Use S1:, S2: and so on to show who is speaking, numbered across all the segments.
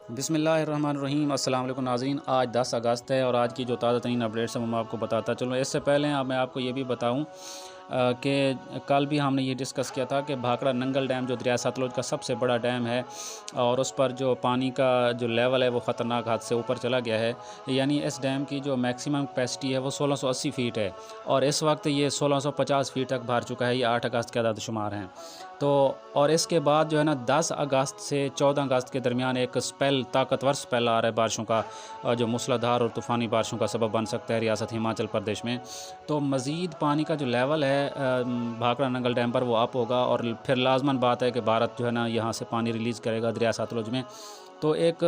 S1: بسم اللہ الرحمن الرحیم۔ السلام علیکم ناظرین، آج 10 اگست ہے اور آج کی جو تازہ ترین اپڈیٹس ہیں وہ میں آپ کو بتاتا چلوں۔ اس سے پہلے میں آپ کو یہ بھی بتاؤں کہ کل بھی ہم نے یہ ڈسکس کیا تھا کہ بھاکرا ننگل ڈیم جو دریا ستلج کا سب سے بڑا ڈیم ہے اور اس پر جو پانی کا جو لیول ہے وہ خطرناک حد سے اوپر چلا گیا ہے، یعنی اس ڈیم کی جو میکسیمم کیپیسٹی ہے وہ 1680 فیٹ ہے اور اس وقت یہ 1650 فیٹ تک بھر چکا ہے۔ یہ 8 اگست کے عدد شمار ہیں تو اور اس کے بعد جو ہے نا 10 اگست سے 14 اگست کے درمیان ایک طاقتور سپیل آ رہا ہے بارشوں کا، جو موسلا دھار اور طوفانی بارشوں کا سبب بن سکتا ہے ریاست ہماچل پردیش میں۔ تو مزید پانی کا جو لیول ہے بھاکرا ننگل ڈیم پر وہ اپ ہوگا اور پھر لازماً بات ہے کہ بھارت جو ہے نا یہاں سے پانی ریلیز کرے گا دریا ستلج میں، تو ایک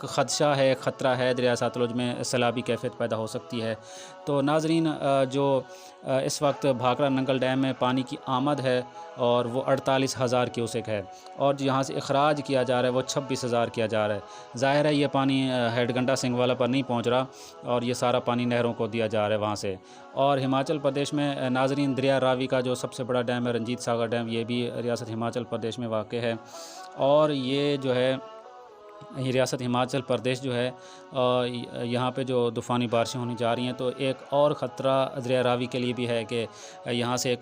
S1: خدشہ ہے، ایک خطرہ ہے، دریا ستلج میں سیلابی کیفیت پیدا ہو سکتی ہے۔ تو ناظرین، جو اس وقت بھاکرا ننگل ڈیم میں پانی کی آمد ہے اور وہ 48,000 کیوسک ہے اور یہاں سے اخراج کیا جا رہا ہے وہ 26,000 کیا جا رہا ہے۔ ظاہر ہے یہ پانی ہیڈ گنڈا سنگھ پر نہیں پہنچ رہا اور یہ سارا پانی نہروں کو دیا جا رہا ہے وہاں سے۔ اور ہماچل پردیش میں ناظرین دریا راوی کا جو سب سے بڑا ڈیم ہے رنجیت ساگر ڈیم، یہ بھی ریاست ہماچل پردیش میں واقع ہے اور یہ جو ہے ریاست ہماچل پردیش جو ہے یہاں پہ جو طوفانی بارشیں ہونی جا رہی ہیں، تو ایک اور خطرہ دریا راوی کے لیے بھی ہے کہ یہاں سے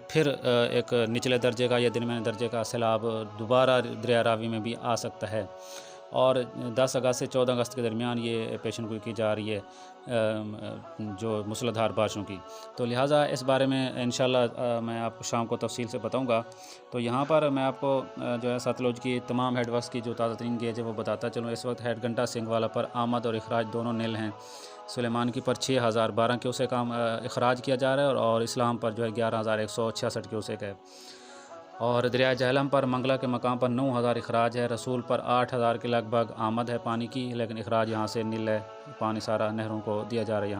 S1: ایک نچلے درجے کا یا درمیانے درجے کا سیلاب دوبارہ دریا راوی میں بھی آ سکتا ہے اور 10 اگست سے 14 اگست کے درمیان یہ پیشن گوئی کی جا رہی ہے جو موسلا دھار بارشوں کی۔ تو لہٰذا اس بارے میں انشاءاللہ میں آپ کو شام کو تفصیل سے بتاؤں گا۔ تو یہاں پر میں آپ کو جو ہے ستلج کی تمام ہیڈ ورکس کی جو تازہ ترین گیج ہے وہ بتاتا چلوں۔ اس وقت ہیڈ گھنٹہ سنگھ والا پر آمد اور اخراج دونوں نل ہیں۔ سلیمان کی پر 6,012 کیوسک اخراج کیا جا رہا ہے اور اسلام پر جو ہے 11,166 کیوسک ہے اور دریا جہلم پر منگلا کے مقام پر 9,000 اخراج ہے۔ رسول پر 8,000 کے لگ بھگ آمد ہے پانی کی، لیکن اخراج یہاں سے نل ہے، پانی سارا نہروں کو دیا جا رہا ہے۔